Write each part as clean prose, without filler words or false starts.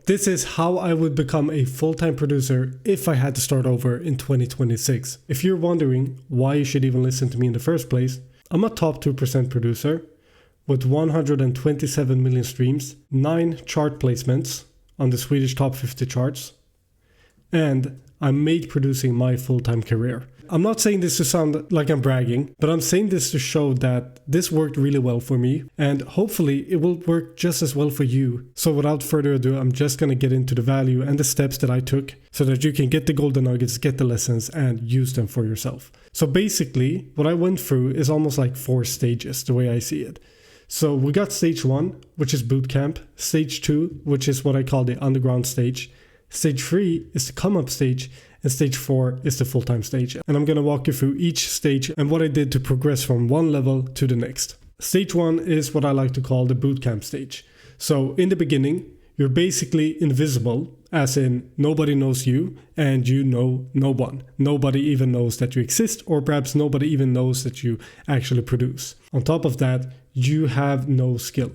this is how I would become a full-time producer if I had to start over in 2026. If you're wondering why you should even listen to me in the first place, I'm a top 2% producer with 127 million streams, 9 chart placements on the Swedish top 50 charts, and I made producing my full-time career. I'm not saying this to sound like I'm bragging, but I'm saying this to show that this worked really well for me, and hopefully it will work just as well for you. So without further ado, I'm just going to get into the value and the steps that I took so that you can get the golden nuggets, get the lessons, and use them for yourself. So basically, what I went through is almost like 4 stages, the way I see it. So we got stage 1, which is bootcamp, stage 2, which is what I call the underground stage, stage 3 is the come-up stage, and stage 4 is the full-time stage. And I'm going to walk you through each stage and what I did to progress from one level to the next. Stage 1 is what I like to call the bootcamp stage. So in the beginning, you're basically invisible, as in nobody knows you and you know no one. Nobody even knows that you exist, or perhaps nobody even knows that you actually produce. On top of that, you have no skill.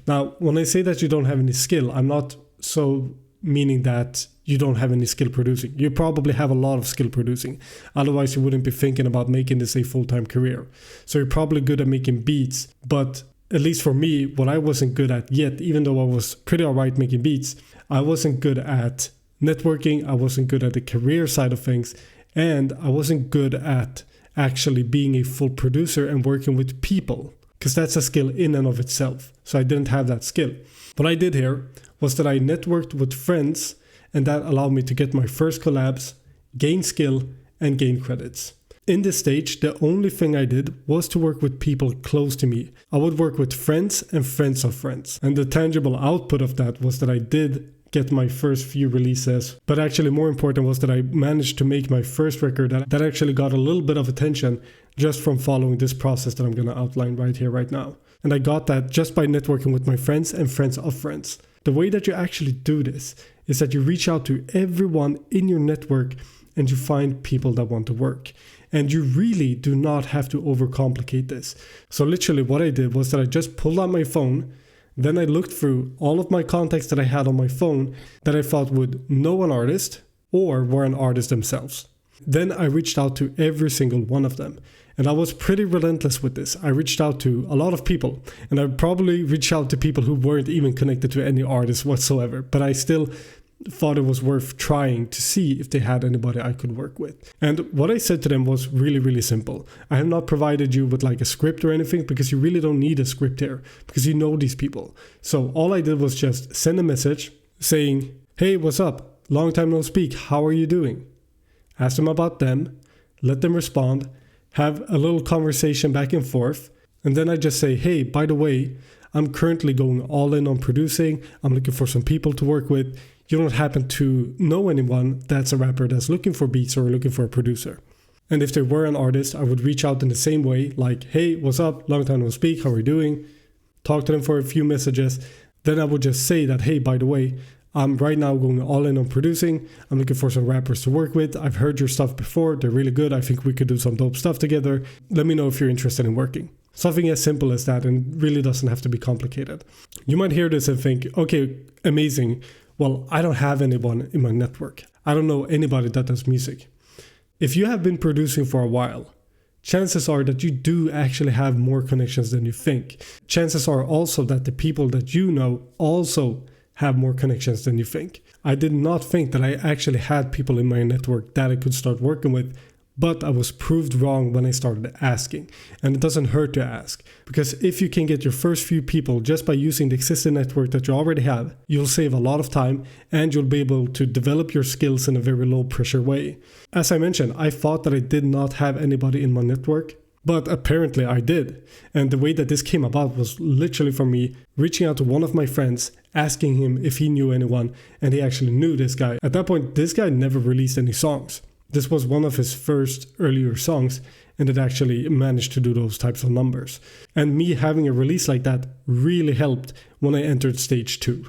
Now, when I say that you don't have any skill, I'm not so meaning that you don't have any skill producing. You probably have a lot of skill producing. Otherwise, you wouldn't be thinking about making this a full-time career. So you're probably good at making beats, but at least for me, what I wasn't good at yet, even though I was pretty alright making beats, I wasn't good at networking, I wasn't good at the career side of things, and I wasn't good at actually being a full producer and working with people, because that's a skill in and of itself. So I didn't have that skill. What I did here was that I networked with friends, and that allowed me to get my first collabs, gain skill, and gain credits. In this stage, the only thing I did was to work with people close to me. I would work with friends and friends of friends. And the tangible output of that was that I did get my first few releases, but actually more important was that I managed to make my first record that actually got a little bit of attention just from following this process that I'm going to outline right here, right now. And I got that just by networking with my friends and friends of friends. The way that you actually do this is that you reach out to everyone in your network and you find people that want to work. And you really do not have to overcomplicate this. So literally what I did was that I just pulled out my phone, then I looked through all of my contacts that I had on my phone that I thought would know an artist or were an artist themselves. Then I reached out to every single one of them. And I was pretty relentless with this. I reached out to a lot of people, and I probably reached out to people who weren't even connected to any artists whatsoever, but I still thought it was worth trying to see if they had anybody I could work with. And what I said to them was really, really simple. I have not provided you with like a script or anything, because you really don't need a script here, because you know these people. So all I did was just send a message saying, "Hey, what's up? Long time no speak. How are you doing?" Ask them about them, let them respond, have a little conversation back and forth, and then I just say, "Hey, by the way, I'm currently going all in on producing. I'm looking for some people to work with. You don't happen to know anyone that's a rapper that's looking for beats or looking for a producer?" And if they were an artist, I would reach out in the same way, like, "Hey, what's up? Long time no speak. How are you doing?" Talk to them for a few messages. Then I would just say that, "Hey, by the way, I'm right now going all in on producing. I'm looking for some rappers to work with. I've heard your stuff before. They're really good. I think we could do some dope stuff together. Let me know if you're interested in working." Something as simple as that, and really doesn't have to be complicated. You might hear this and think, okay, amazing. Well, I don't have anyone in my network. I don't know anybody that does music. If you have been producing for a while, chances are that you do actually have more connections than you think. Chances are also that the people that you know also have more connections than you think. I did not think that I actually had people in my network that I could start working with, but I was proved wrong when I started asking. And it doesn't hurt to ask, because if you can get your first few people just by using the existing network that you already have, you'll save a lot of time and you'll be able to develop your skills in a very low pressure way. As I mentioned, I thought that I did not have anybody in my network, but apparently I did. And the way that this came about was literally from me reaching out to one of my friends, asking him if he knew anyone, and he actually knew this guy. At that point, this guy never released any songs. This was one of his first earlier songs, and it actually managed to do those types of numbers. And me having a release like that really helped when I entered stage 2.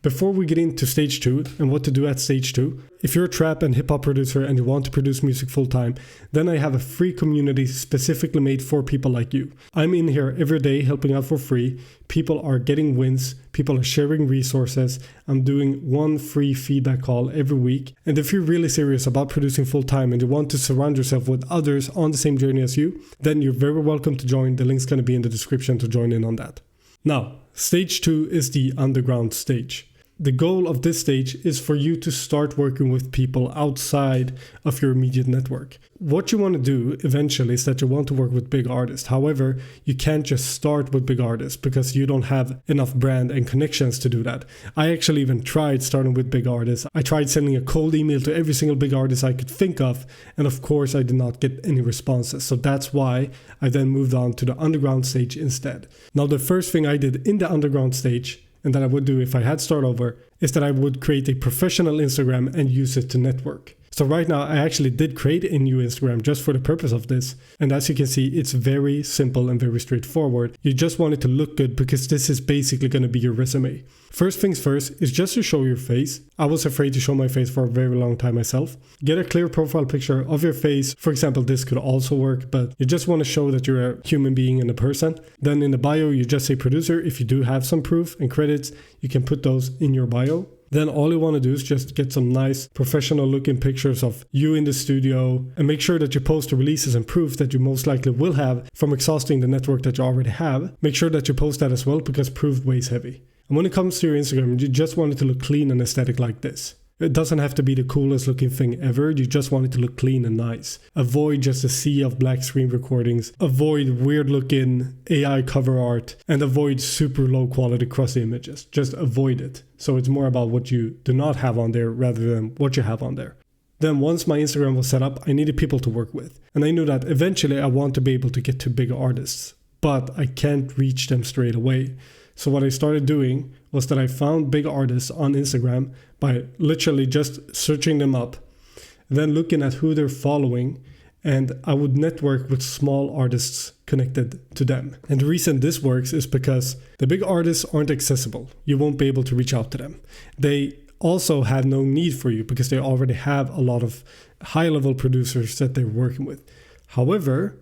Before we get into stage 2 and what to do at stage 2, if you're a trap and hip hop producer and you want to produce music full time, then I have a free community specifically made for people like you. I'm in here every day helping out for free. People are getting wins. People are sharing resources. I'm doing one free feedback call every week. And if you're really serious about producing full time and you want to surround yourself with others on the same journey as you, then you're very welcome to join. The link's going to be in the description to join in on that. Now, stage 2 is the underground stage. The goal of this stage is for you to start working with people outside of your immediate network. What you want to do eventually is that you want to work with big artists. However, you can't just start with big artists because you don't have enough brand and connections to do that. I actually even tried starting with big artists. I tried sending a cold email to every single big artist I could think of, and of course I did not get any responses. So that's why I then moved on to the underground stage instead. Now, the first thing I did in the underground stage, and that I would do if I had start over, is that I would create a professional Instagram and use it to network. So right now I actually did create a new Instagram just for the purpose of this. And as you can see, it's very simple and very straightforward. You just want it to look good because this is basically going to be your resume. First things first is just to show your face. I was afraid to show my face for a very long time myself. Get a clear profile picture of your face. For example, this could also work, but you just want to show that you're a human being and a person. Then in the bio, you just say producer. If you do have some proof and credits, you can put those in your bio. Then all you want to do is just get some nice professional looking pictures of you in the studio and make sure that you post the releases and proof that you most likely will have from exhausting the network that you already have. Make sure that you post that as well because proof weighs heavy. And when it comes to your Instagram, you just want it to look clean and aesthetic like this. It doesn't have to be the coolest looking thing ever. You just want it to look clean and nice. Avoid just a sea of black screen recordings. Avoid weird looking AI cover art. And avoid super low quality crossy images. Just avoid it. So it's more about what you do not have on there rather than what you have on there. Then once my Instagram was set up, I needed people to work with. And I knew that eventually I want to be able to get to bigger artists. But I can't reach them straight away. So what I started doing was that I found big artists on Instagram by literally just searching them up, then looking at who they're following, and I would network with small artists connected to them. And the reason this works is because the big artists aren't accessible. You won't be able to reach out to them. They also have no need for you because they already have a lot of high-level producers that they're working with. However,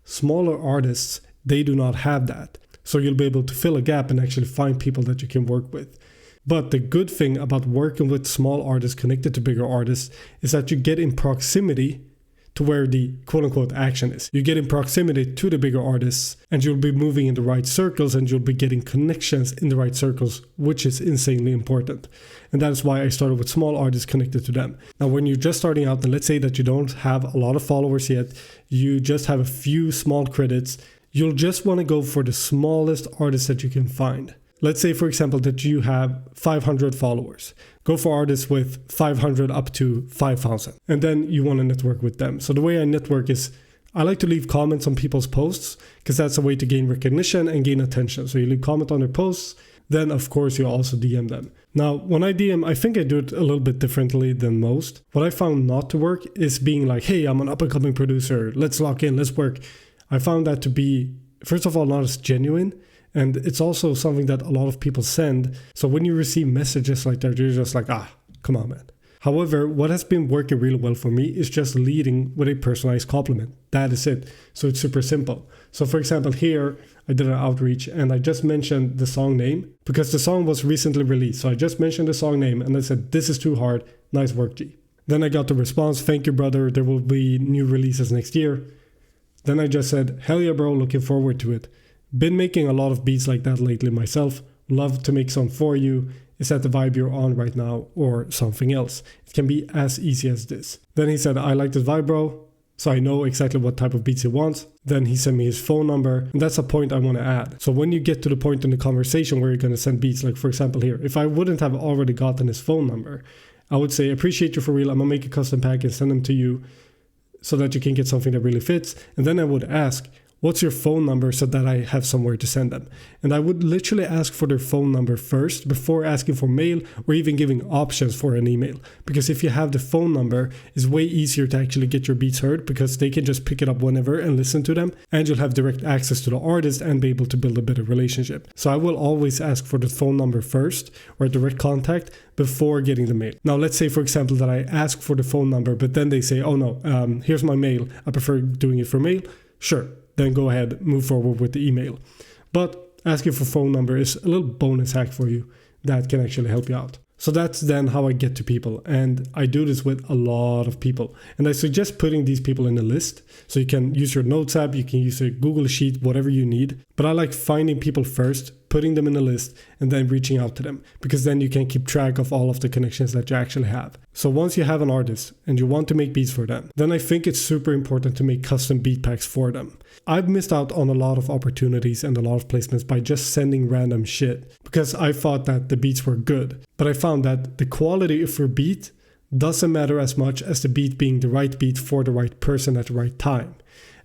smaller artists, they do not have that. So you'll be able to fill a gap and actually find people that you can work with. But the good thing about working with small artists connected to bigger artists is that you get in proximity to where the quote-unquote action is. You get in proximity to the bigger artists and you'll be moving in the right circles and you'll be getting connections in the right circles, which is insanely important. And that is why I started with small artists connected to them. Now, when you're just starting out, and let's say that you don't have a lot of followers yet, you just have a few small credits, you'll just want to go for the smallest artists that you can find. Let's say, for example, that you have 500 followers. Go for artists with 500 up to 5,000. And then you want to network with them. So the way I network is I like to leave comments on people's posts because that's a way to gain recognition and gain attention. So you leave comment on their posts. Then, of course, you also DM them. Now, when I DM, I think I do it a little bit differently than most. What I found not to work is being like, hey, I'm an up-and-coming producer. Let's lock in. Let's work. I found that to be, first of all, not as genuine. And it's also something that a lot of people send. So when you receive messages like that, you're just like, come on, man. However, what has been working really well for me is just leading with a personalized compliment. That is it. So it's super simple. So for example, here I did an outreach and I just mentioned the song name because the song was recently released. So I just mentioned the song name and I said, this is too hard. Nice work, G. Then I got the response, thank you, brother. There will be new releases next year. Then I just said, hell yeah, bro, looking forward to it. Been making a lot of beats like that lately myself. Love to make some for you. Is that the vibe you're on right now or something else? It can be as easy as this. Then he said, I like this vibe, bro. So I know exactly what type of beats he wants. Then he sent me his phone number. And that's a point I want to add. So when you get to the point in the conversation where you're going to send beats, like for example here, if I wouldn't have already gotten his phone number, I would say, appreciate you for real. I'm going to make a custom pack and send them to you so that you can get something that really fits. And then I would ask, what's your phone number so that I have somewhere to send them. And I would literally ask for their phone number first before asking for mail or even giving options for an email. Because if you have the phone number, it's way easier to actually get your beats heard because they can just pick it up whenever and listen to them, and you'll have direct access to the artist and be able to build a better relationship. So I will always ask for the phone number first or direct contact before getting the mail. Now let's say for example that I ask for the phone number, but then they say, oh no, here's my mail, I prefer doing it for mail. Sure, then go ahead, move forward with the email. But asking for phone number is a little bonus hack for you that can actually help you out. So that's then how I get to people, and I do this with a lot of people. And I suggest putting these people in a list. So you can use your Notes app, you can use a Google Sheet, whatever you need. But I like finding people first, putting them in a list, and then reaching out to them, because then you can keep track of all of the connections that you actually have. So once you have an artist and you want to make beats for them, then I think it's super important to make custom beat packs for them. I've missed out on a lot of opportunities and a lot of placements by just sending random shit because I thought that the beats were good. But I found that the quality of your beat doesn't matter as much as the beat being the right beat for the right person at the right time.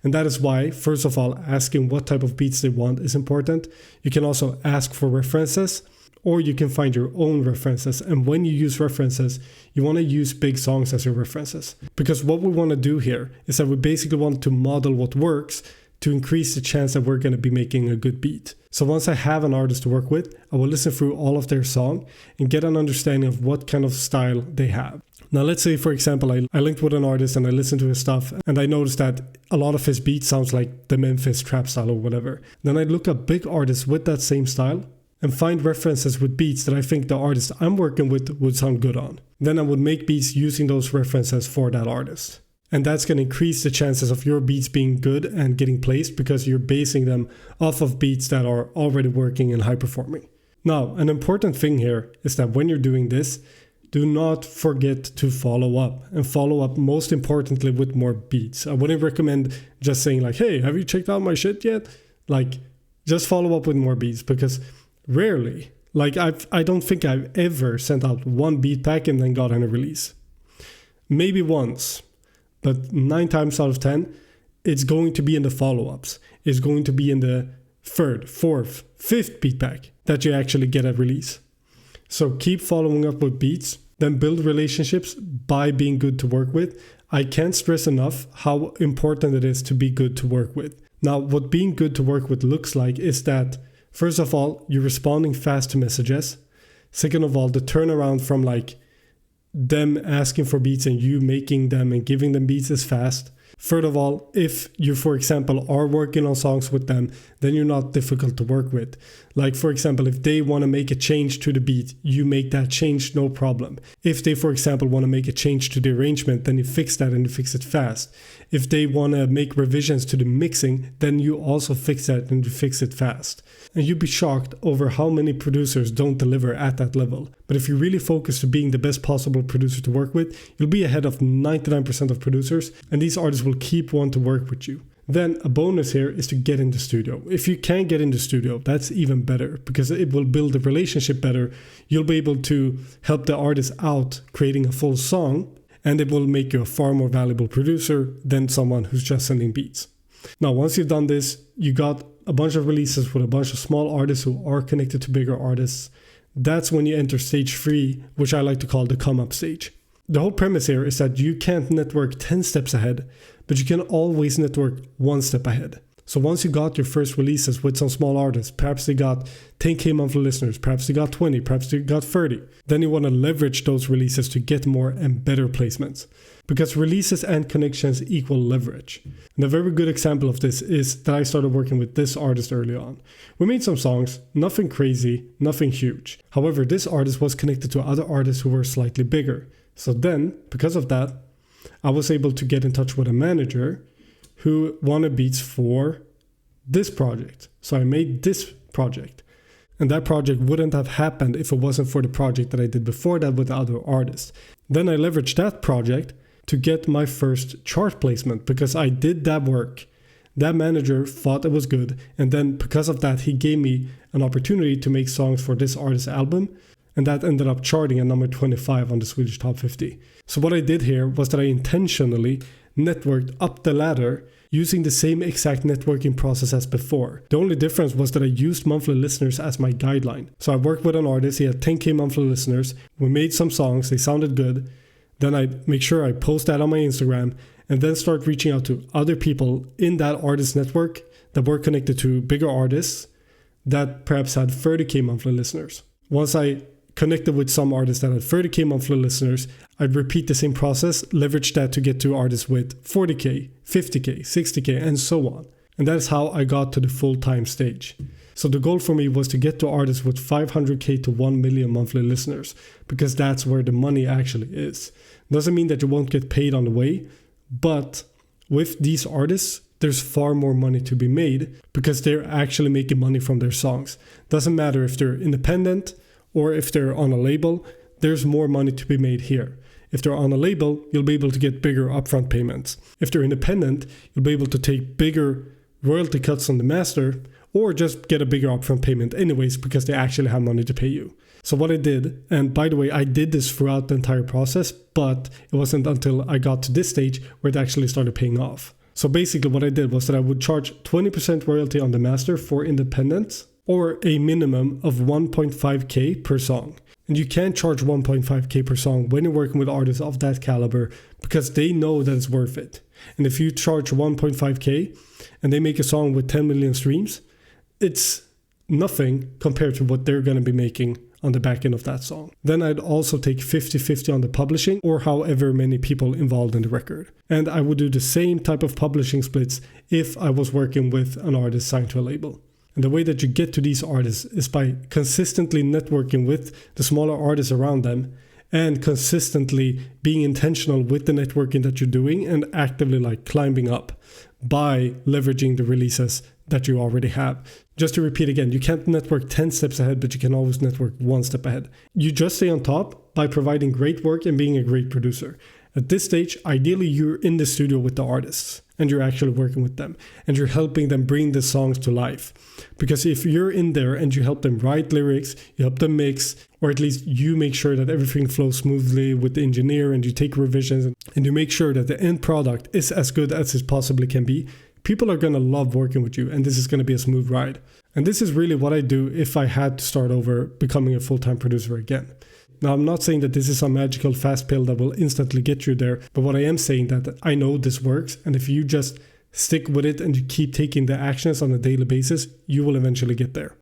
And that is why, first of all, asking what type of beats they want is important. You can also ask for references, or you can find your own references. And when you use references, you want to use big songs as your references. Because what we want to do here is that we basically want to model what works to increase the chance that we're going to be making a good beat. So once I have an artist to work with, I will listen through all of their song and get an understanding of what kind of style they have. Now let's say, for example, I linked with an artist and I listened to his stuff and I noticed that a lot of his beats sounds like the Memphis trap style or whatever. Then I look up big artists with that same style and find references with beats that I think the artist I'm working with would sound good on. Then I would make beats using those references for that artist. And that's going to increase the chances of your beats being good and getting placed because you're basing them off of beats that are already working and high performing. Now, an important thing here is that when you're doing this, do not forget to follow up, and follow up most importantly with more beats. I wouldn't recommend just saying like, hey, have you checked out my shit yet? Like, just follow up with more beats, because rarely, like I don't think I've ever sent out one beat pack and then got a release. Maybe once, but 9 times out of 10, it's going to be in the follow-ups. It's going to be in the 3rd, 4th, 5th beat pack that you actually get a release. So keep following up with beats, then build relationships by being good to work with. I can't stress enough how important it is to be good to work with. Now, what being good to work with looks like is that, first of all, you're responding fast to messages. Second of all, the turnaround from like them asking for beats and you making them and giving them beats is fast. Third of all, if you, for example, are working on songs with them, then you're not difficult to work with. Like, for example, if they want to make a change to the beat, you make that change, no problem. If they, for example, want to make a change to the arrangement, then you fix that and you fix it fast. If they want to make revisions to the mixing, then you also fix that and you fix it fast. And you'd be shocked over how many producers don't deliver at that level. But if you really focus to being the best possible producer to work with, you'll be ahead of 99% of producers, and these artists will keep wanting to work with you. Then a bonus here is to get in the studio. If you can get in the studio, that's even better because it will build the relationship better. You'll be able to help the artist out creating a full song, and it will make you a far more valuable producer than someone who's just sending beats. Now, once you've done this, you got a bunch of releases with a bunch of small artists who are connected to bigger artists. That's when you enter stage 3, which I like to call the come up stage. The whole premise here is that you can't network 10 steps ahead, but you can always network 1 step ahead. So once you got your first releases with some small artists, perhaps they got 10k monthly listeners, perhaps they got 20, perhaps they got 30, then you want to leverage those releases to get more and better placements. Because releases and connections equal leverage. And a very good example of this is that I started working with this artist early on. We made some songs, nothing crazy, nothing huge. However, this artist was connected to other artists who were slightly bigger. So then, because of that, I was able to get in touch with a manager who wanted beats for this project. So I made this project. And that project wouldn't have happened if it wasn't for the project that I did before that with the other artists. Then I leveraged that project to get my first chart placement because I did that work. That manager thought it was good, and then because of that, he gave me an opportunity to make songs for this artist's album, and that ended up charting at number 25 on the Swedish Top 50. So what I did here was that I intentionally networked up the ladder using the same exact networking process as before. The only difference was that I used monthly listeners as my guideline. So I worked with an artist, he had 10k monthly listeners, we made some songs, they sounded good, then I make sure I post that on my Instagram, and then start reaching out to other people in that artist network that were connected to bigger artists that perhaps had 30k monthly listeners. Once I connected with some artists that had 30k monthly listeners, I'd repeat the same process, leverage that to get to artists with 40k, 50k, 60k, and so on. And that is how I got to the full-time stage. So the goal for me was to get to artists with 500k to 1 million monthly listeners, because that's where the money actually is. Doesn't mean that you won't get paid on the way, but with these artists, there's far more money to be made because they're actually making money from their songs. Doesn't matter if they're independent or if they're on a label, there's more money to be made here. If they're on a label, you'll be able to get bigger upfront payments. If they're independent, you'll be able to take bigger royalty cuts on the master, or just get a bigger upfront payment anyways because they actually have money to pay you. So what I did, and by the way, I did this throughout the entire process, but it wasn't until I got to this stage where it actually started paying off. So basically what I did was that I would charge 20% royalty on the master for independents, or a minimum of 1.5k per song. And you can't charge 1.5k per song when you're working with artists of that caliber because they know that it's worth it. And if you charge 1.5k and they make a song with 10 million streams, it's nothing compared to what they're going to be making on the back end of that song. Then I'd also take 50-50 on the publishing or however many people involved in the record. And I would do the same type of publishing splits if I was working with an artist signed to a label. And the way that you get to these artists is by consistently networking with the smaller artists around them and consistently being intentional with the networking that you're doing and actively like climbing up by leveraging the releases that you already have. Just to repeat again, you can't network 10 steps ahead, but you can always network one step ahead. You just stay on top by providing great work and being a great producer. At this stage, ideally you're in the studio with the artists and you're actually working with them and you're helping them bring the songs to life. Because if you're in there and you help them write lyrics, you help them mix, or at least you make sure that everything flows smoothly with the engineer and you take revisions and you make sure that the end product is as good as it possibly can be, people are going to love working with you and this is going to be a smooth ride. And this is really what I do if I had to start over becoming a full-time producer again. Now, I'm not saying that this is some magical fast pill that will instantly get you there, but what I am saying that I know this works, and if you just stick with it and you keep taking the actions on a daily basis, you will eventually get there.